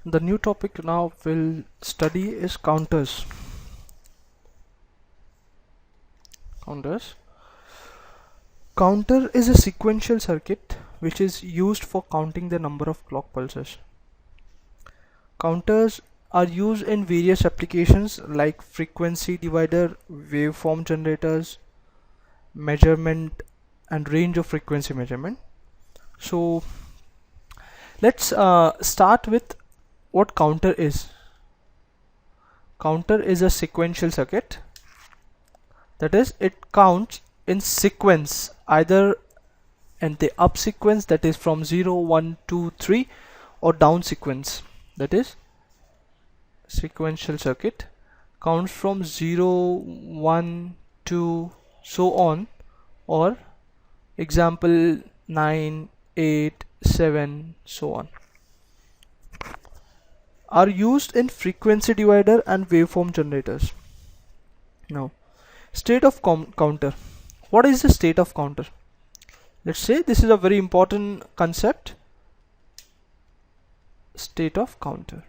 The new topic now we'll study is counters. Counters. Counter is a sequential circuit which is used for counting the number of clock pulses. Counters are used in various applications like frequency divider, waveform generators, measurement and range of frequency measurement. So let's start with what counter is. Counter is a sequential circuit, that is, it counts in sequence, either in the up sequence, that is from 0, 1, 2, 3, or down sequence, that is sequential circuit counts from 0, 1, 2, so on, or example 9, 8, 7, so on, are used in frequency divider and waveform generators. Now, state of counter. What is the state of counter? Let's say this is a very important concept. State of counter.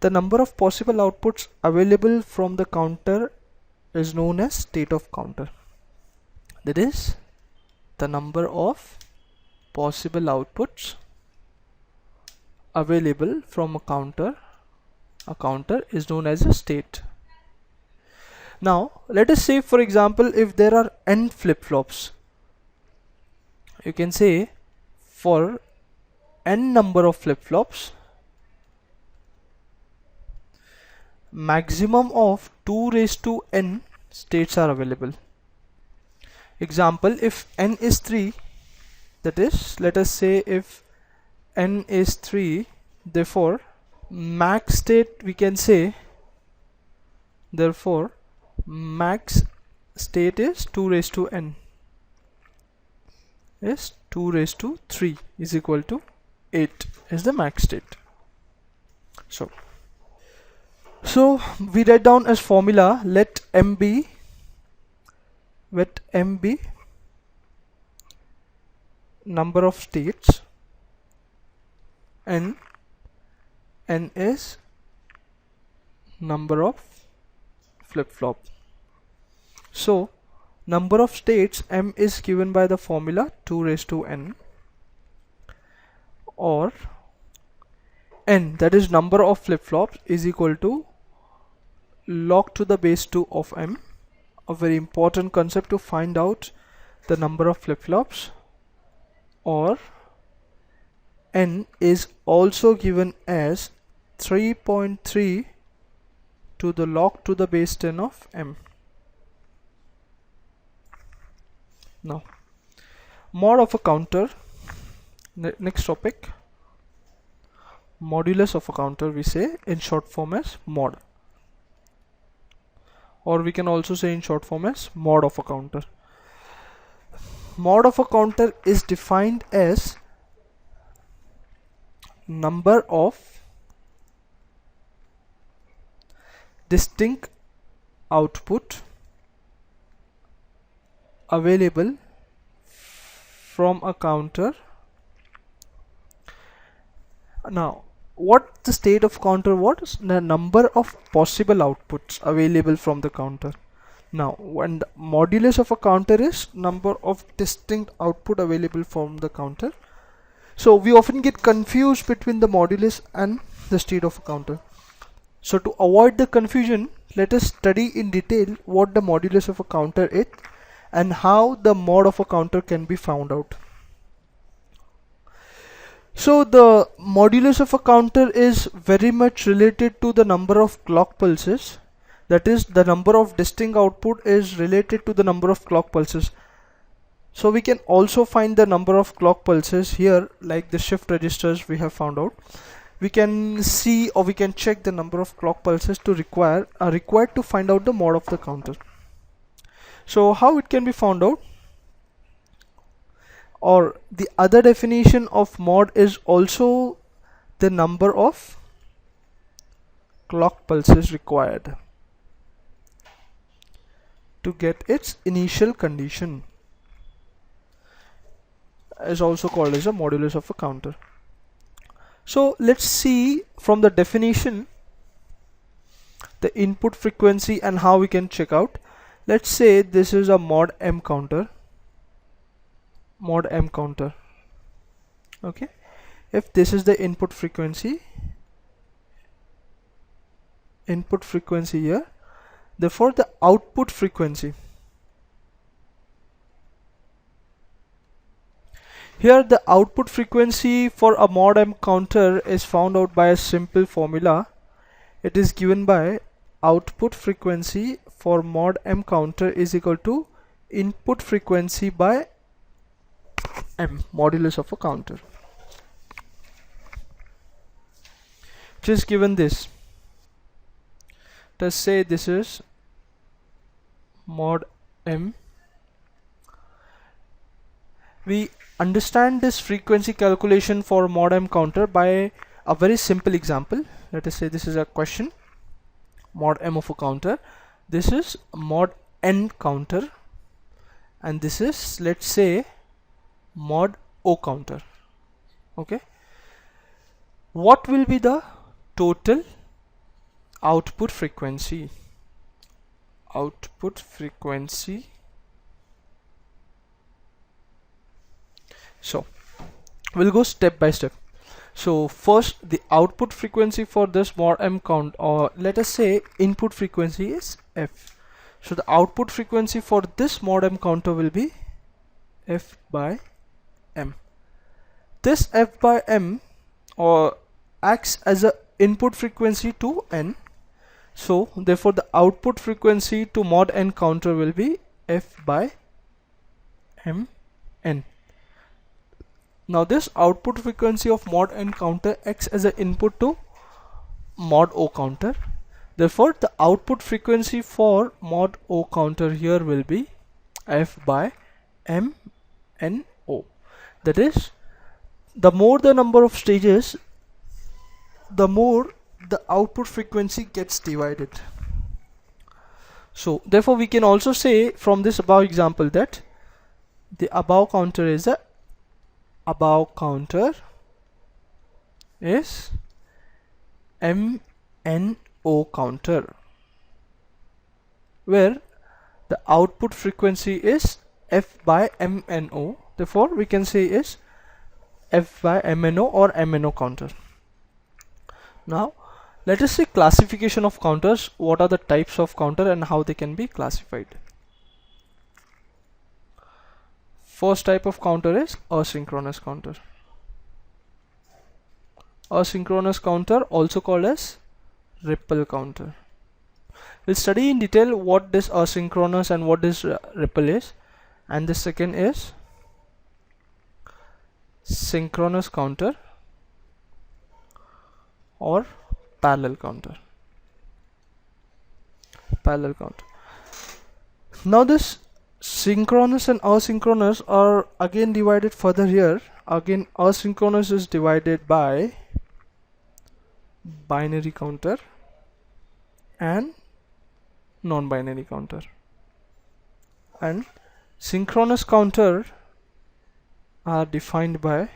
The number of possible outputs available from the counter is known as state of counter. That is, the number of possible outputs available from a counter is known as a state. Now let us say, for example, if there are n flip-flops, you can say for n number of flip-flops, maximum of 2 raised to n states are available. Example, if n is 3, that is, let us say if n is 3, therefore max state, we can say, therefore max state is 2 raised to n is 2 raised to 3 is equal to 8 is the max state. So we write down as formula, let m be number of states and n is number of flip-flop. So number of states m is given by the formula 2 raised to n, or n, that is number of flip-flops, is equal to log to the base 2 of m. A very important concept to find out the number of flip-flops. Or n is also given as 3.3 to the log to the base 10 of m. Now, mod of a counter. Next topic, modulus of a counter, we say in short form as mod, or we can also say in short form as mod of a counter. Mod of a counter is defined as number of distinct output available from a counter. Now, what the state of counter was? The number of possible outputs available from the counter. Now, when the modulus of a counter is number of distinct output available from the counter. So we often get confused between the modulus and the state of a counter. So to avoid the confusion, let us study in detail what the modulus of a counter is and how the mod of a counter can be found out. So the modulus of a counter is very much related to the number of clock pulses. That is, the number of distinct output is related to the number of clock pulses. So we can also find the number of clock pulses here, like the shift registers we have found out. We can see, or we can check the number of clock pulses to required to find out the mod of the counter. So how it can be found out? Or the other definition of mod is also the number of clock pulses required to get its initial condition, is also called as a modulus of a counter. So let's see from the definition the input frequency and how we can check out. Let's say this is a mod M counter, okay. If this is the input frequency here, therefore the output frequency here, the output frequency for a mod M counter is found out by a simple formula. It is given by output frequency for mod M counter is equal to input frequency by M, modulus of a counter, which is given this. Let's say this is mod M. We understand this frequency calculation for mod M counter by a very simple example. Let us say this is a question, mod M of a counter, this is mod N counter, and this is, let's say, mod O counter, okay. What will be the total output frequency? So we'll go step by step. So first, the output frequency for this mod M count, or let us say input frequency is F. So the output frequency for this mod M counter will be F by M. This F by M acts as a input frequency to N. So therefore the output frequency to mod N counter will be F by M N. Now this output frequency of mod N counter acts as an input to mod O counter. Therefore the output frequency for mod O counter here will be F by M N O. That is, the more the number of stages, the more the output frequency gets divided. So therefore we can also say from this above example that the above counter is MNO counter, where the output frequency is F by MNO. Therefore we can say is F by MNO or MNO counter. Now let us see classification of counters. What are the types of counter and how they can be classified? First type of counter is asynchronous counter. Asynchronous counter, also called as ripple counter. We'll study in detail what this asynchronous and what this ripple is. And the second is synchronous counter or parallel counter. Now this synchronous and asynchronous are again divided further here. Again, asynchronous is divided by binary counter and non-binary counter, and synchronous counter are defined by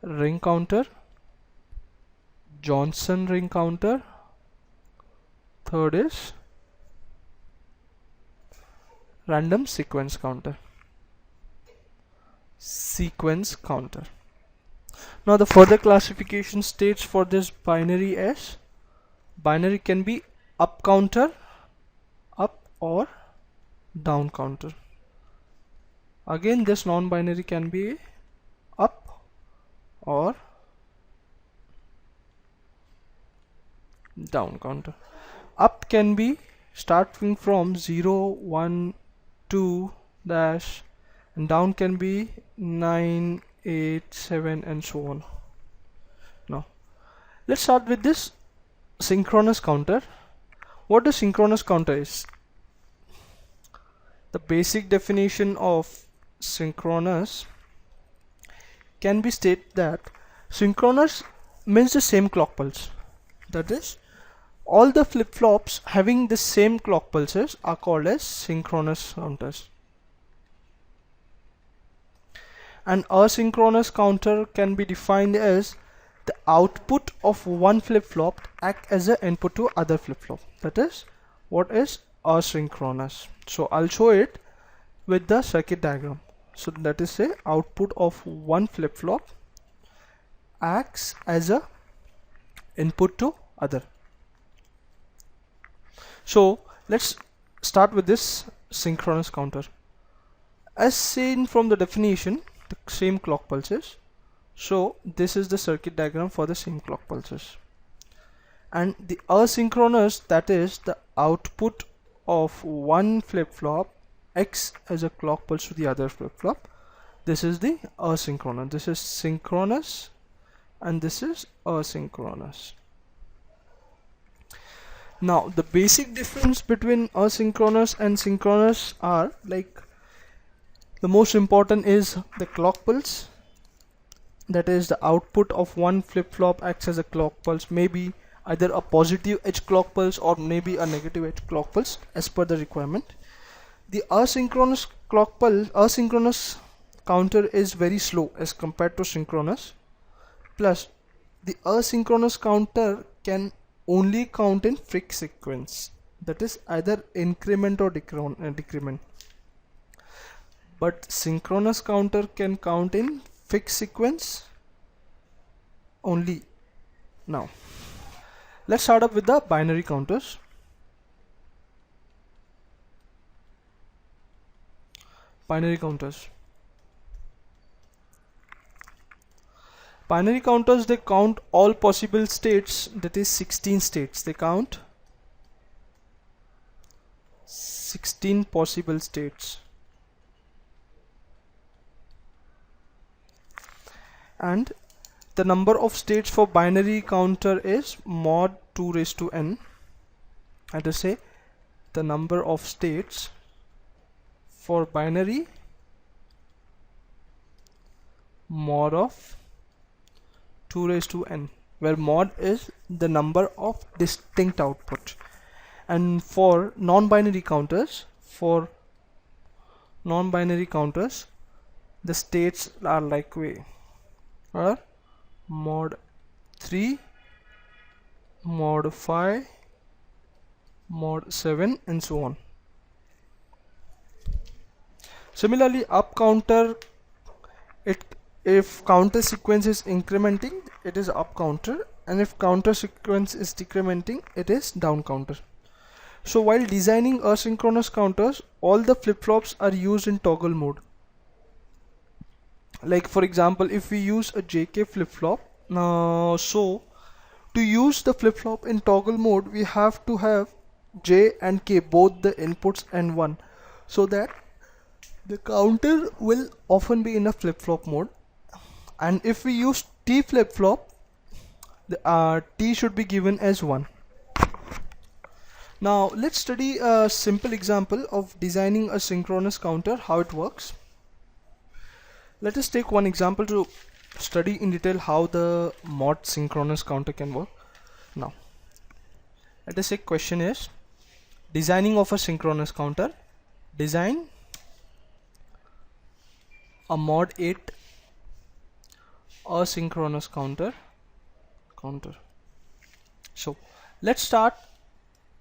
ring counter, Johnson ring counter, third is random sequence counter. Now the further classification states for this binary as binary can be up counter, up or down counter. Again, this non-binary can be up or down counter. Up can be starting from 0, 1, 2 dash, and down can be 9, 8, 7 and so on. Now let's start with this synchronous counter. What the synchronous counter is? The basic definition of synchronous can be stated that synchronous means the same clock pulse. That is, all the flip-flops having the same clock pulses are called as synchronous counters. An asynchronous counter can be defined as the output of one flip-flop act as an input to other flip-flop. That is what is asynchronous. So I'll show it with the circuit diagram. So that is say output of one flip-flop acts as a input to other. So let's start with this synchronous counter. As seen from the definition, the same clock pulses. So this is the circuit diagram for the same clock pulses. And the asynchronous, that is the output of one flip-flop acts as a clock pulse to the other flip-flop. This is the asynchronous. This is synchronous and this is asynchronous. Now the basic difference between asynchronous and synchronous are like, the most important is the clock pulse. That is the output of one flip-flop acts as a clock pulse, maybe either a positive edge clock pulse or maybe a negative edge clock pulse as per the requirement. The asynchronous clock pulse, asynchronous counter is very slow as compared to synchronous. Plus the asynchronous counter can only count in fixed sequence, that is either increment or decrement. But synchronous counter can count in fixed sequence only. Now let's start up with the binary counters. Binary counters. Binary counters, they count all possible states, that is 16 states. They count 16 possible states. And the number of states for binary counter is mod 2 raised to n. Let us say the number of states for binary mod of 2 raised to n, where mod is the number of distinct outputs. And for non-binary counters, the states are like way, or mod 3, mod 5, mod 7 and so on. Similarly, up counter, if counter sequence is incrementing, it is up counter, and if counter sequence is decrementing, it is down counter. So while designing asynchronous counters, all the flip-flops are used in toggle mode. Like for example, if we use a JK flip-flop, so to use the flip-flop in toggle mode, we have to have J and K, both the inputs and 1, so that the counter will often be in a flip-flop mode. And if we use T flip-flop, the T should be given as 1. Now let's study a simple example of designing a synchronous counter, how it works. Let us take one example to study in detail how the mod synchronous counter can work. Now let us say question is designing of a synchronous counter. Design a mod 8 asynchronous counter. So let's start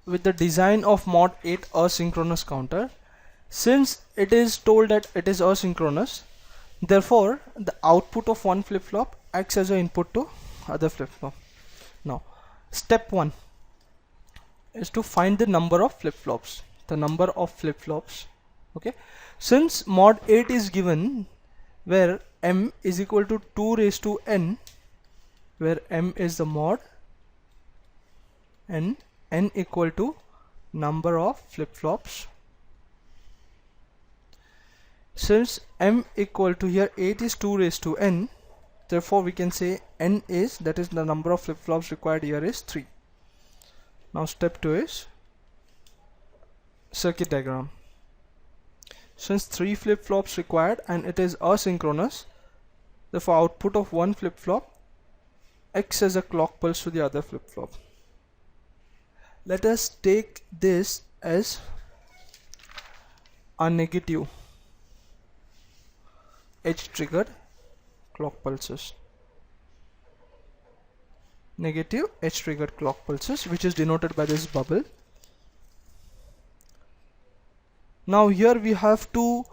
with the design of mod 8 asynchronous counter. Since it is told that it is asynchronous, therefore the output of one flip-flop acts as an input to other flip-flop. Now step 1 is to find the number of flip-flops. Okay, since mod 8 is given, where m is equal to 2 raised to n, where m is the mod and n equal to number of flip-flops. Since m equal to here 8 is 2 raised to n, therefore we can say n is, that is the number of flip-flops required here, is 3. Now step 2 is circuit diagram. Since 3 flip-flops required and it is asynchronous, therefore output of one flip-flop acts as a clock pulse to the other flip-flop. Let us take this as a negative edge triggered clock pulses. negative edge triggered clock pulses, which is denoted by this bubble. Now here we have to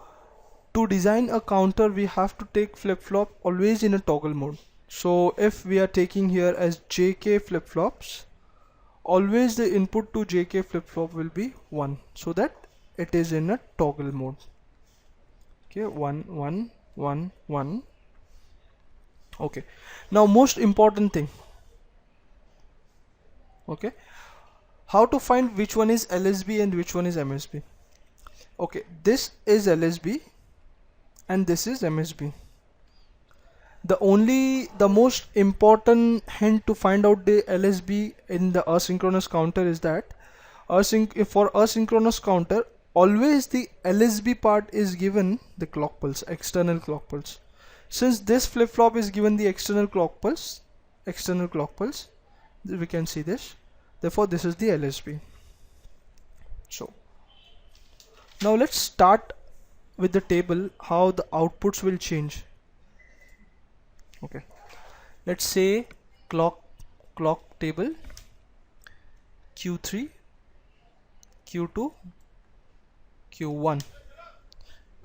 design a counter, we have to take flip-flop always in a toggle mode. So if we are taking here as JK flip-flops, always the input to JK flip-flop will be 1, so that it is in a toggle mode. Okay, 1 1 1 1. Okay, now most important thing, okay, how to find which one is LSB and which one is MSB. Okay, this is LSB and this is MSB. The most important hint to find out the LSB in the asynchronous counter is that for asynchronous counter, always the LSB part is given the clock pulse, external clock pulse. Since this flip-flop is given the external clock pulse, we can see this. Therefore, this is the LSB. So now let's start with the table how the outputs will change. Okay, let's say clock table Q3, Q2, Q1.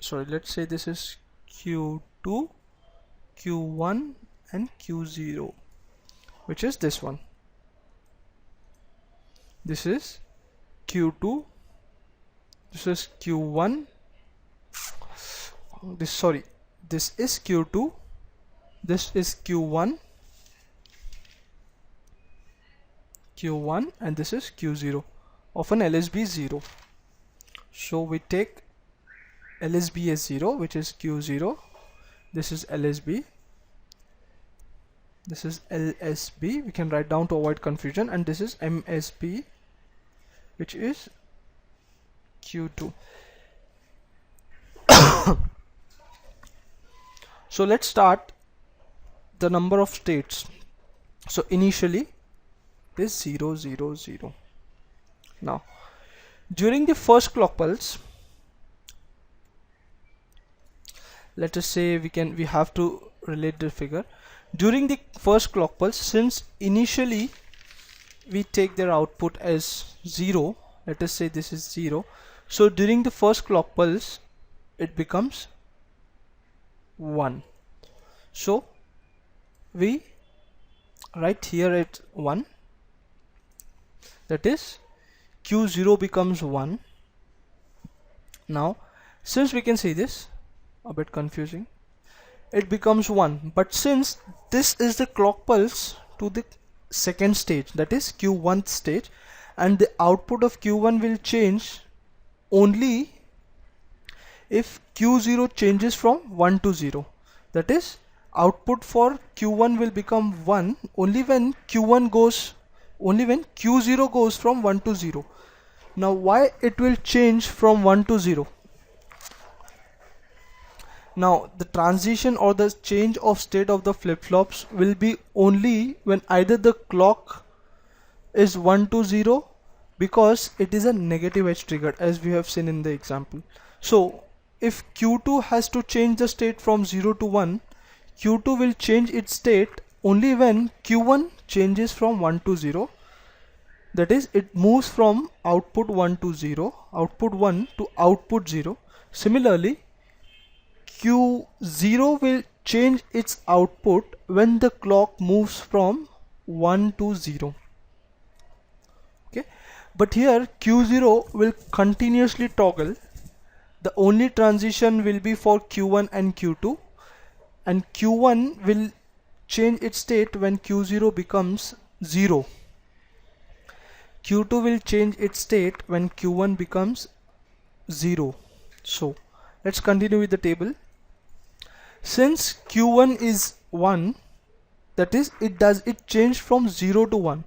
Sorry, let's say this is Q2, Q1 and Q0, which is this one. This is Q2, this is Q1, this is Q2, this is Q1, and this is Q0 of an LSB 0. So we take LSB as 0, which is Q0. This is LSB. This is LSB. We can write down to avoid confusion, and this is MSB, which is Q2. So let's start the number of states. So initially it is 0 0 0. Now during the first clock pulse, let us say we have to relate the figure. During the first clock pulse, since initially we take their output as 0, let us say this is 0, so during the first clock pulse it becomes 1. So we write here at 1, that is Q0 becomes 1. Now since we can see this, a bit confusing, it becomes 1, but since this is the clock pulse to the second stage, that is Q1 stage, and the output of Q1 will change only if Q0 changes from 1 to 0. That is, output for Q1 will become 1 only when Q0 goes from 1 to 0. Now why it will change from 1 to 0? Now the transition or the change of state of the flip-flops will be only when either the clock is 1 to 0, because it is a negative edge triggered, as we have seen in the example. So if Q2 has to change the state from 0 to 1, Q2 will change its state only when Q1 changes from 1 to 0. That is, it moves from output 1 to 0, output 1 to output 0. Similarly, Q0 will change its output when the clock moves from 1 to 0. Okay, but here Q0 will continuously toggle. The only transition will be for Q1 and Q2, and Q1 will change its state when Q0 becomes 0. Q2 will change its state when Q1 becomes 0. So let's continue with the table. Since Q1 is 1, that is, it changed from 0 to 1.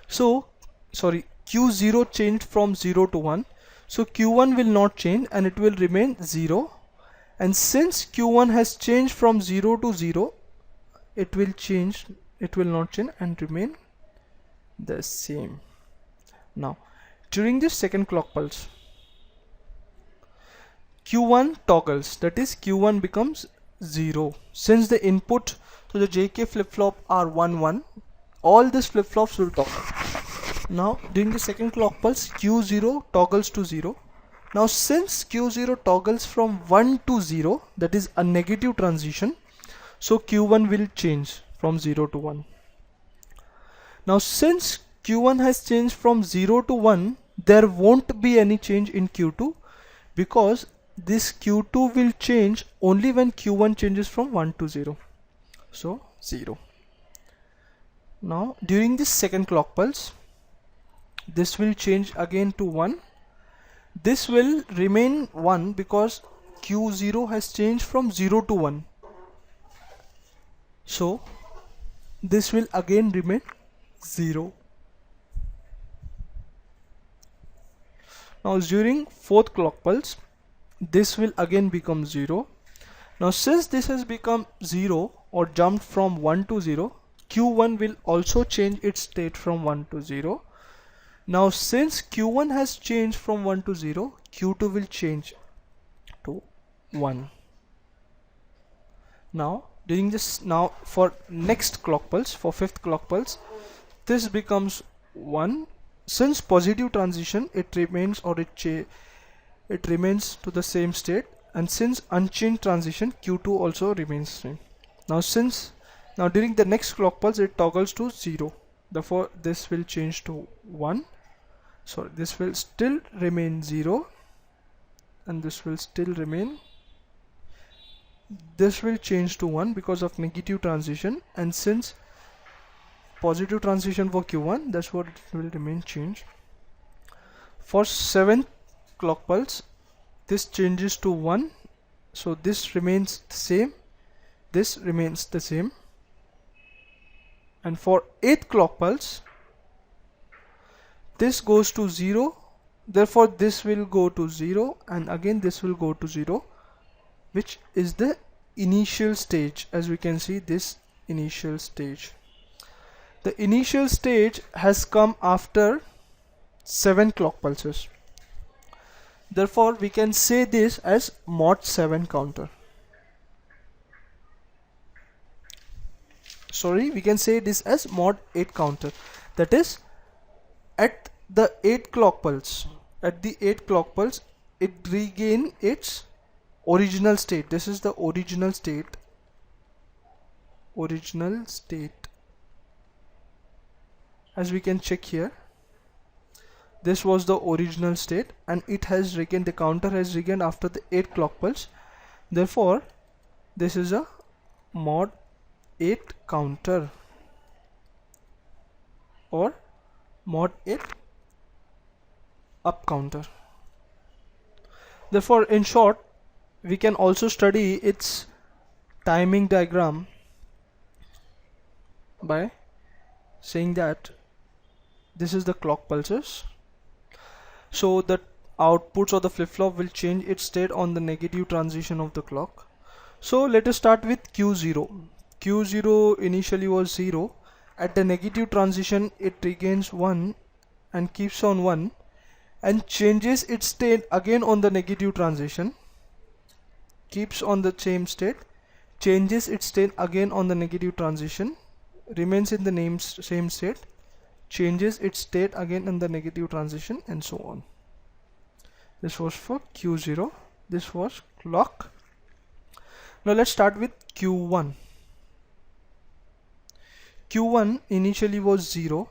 So Q0 changed from 0 to 1. So Q1 will not change and it will remain 0. And since Q1 has changed from 0 to 0, it will not change and remain the same. Now during this second clock pulse, Q1 toggles, that is Q1 becomes 0. Since the input to the JK flip-flop are 1 1, all these flip-flops will toggle. Now during the second clock pulse, Q0 toggles to 0. Now since Q0 toggles from 1 to 0, that is a negative transition, so Q1 will change from 0 to 1. Now since Q1 has changed from 0 to 1, there won't be any change in Q2, because this Q2 will change only when Q1 changes from 1 to 0. So 0. Now during this second clock pulse, this will change again to 1. This will remain 1 because Q0 has changed from 0 to 1. So this will again remain 0. Now during fourth clock pulse, this will again become 0. Now since this has become 0 or jumped from 1 to 0, Q1 will also change its state from 1 to 0. Now since Q1 has changed from 1 to 0, Q2 will change to 1. Now during this, now for next clock pulse, for fifth clock pulse, this becomes 1. Since positive transition, it remains, or it remains to the same state, and since unchanged transition, Q2 also remains same. Now during the next clock pulse, it toggles to 0. Therefore this will change to 1. Sorry, this will still remain 0, and this will still remain. This will change to 1 because of negative transition, and since positive transition for Q1, that's what it will remain changed. For seventh clock pulse, this changes to 1, so this remains the same, this remains the same. And for eighth clock pulse, this goes to 0, therefore this will go to 0, and again this will go to 0, which is the initial stage. As we can see, this initial stage. The initial stage has come after 7 clock pulses. Therefore we can say this as mod 7 counter. Sorry, we can say this as mod 8 counter. That is, at the 8th clock pulse, it regain its original state. This is the original state. As we can check here, this was the original state, and it has regained, the counter has regained after the 8th clock pulse. Therefore this is a mod 8 counter, or mod 8 up counter. Therefore, in short, we can also study its timing diagram by saying that this is the clock pulses. So the outputs of the flip-flop will change its state on the negative transition of the clock. So let us start with Q0. Q0 initially was 0. At the negative transition, it regains 1 and keeps on 1, and changes its state again on the negative transition, keeps on the same state, changes its state again on the negative transition, remains in the same state, changes its state again in the negative transition, and so on. This was for Q0. This was clock. Now let's start with Q1. Q1 initially was 0,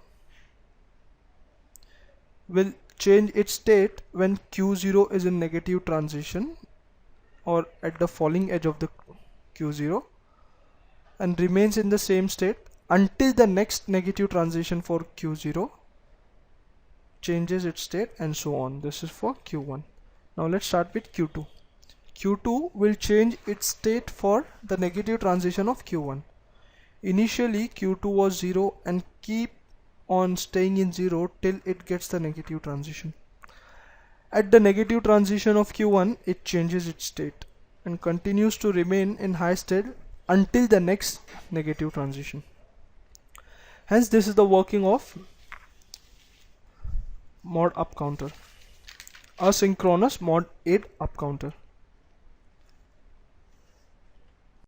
will change its state when Q0 is in negative transition or at the falling edge of the Q0, and remains in the same state until the next negative transition for Q0, changes its state, and so on. This is for Q1. Now let's start with Q2. Q2 will change its state for the negative transition of Q1. Initially Q2 was 0 and keep on staying in 0 till it gets the negative transition. At the negative transition of Q1, it changes its state and continues to remain in high state until the next negative transition. Hence this is the working of mod up counter, asynchronous mod 8 up counter.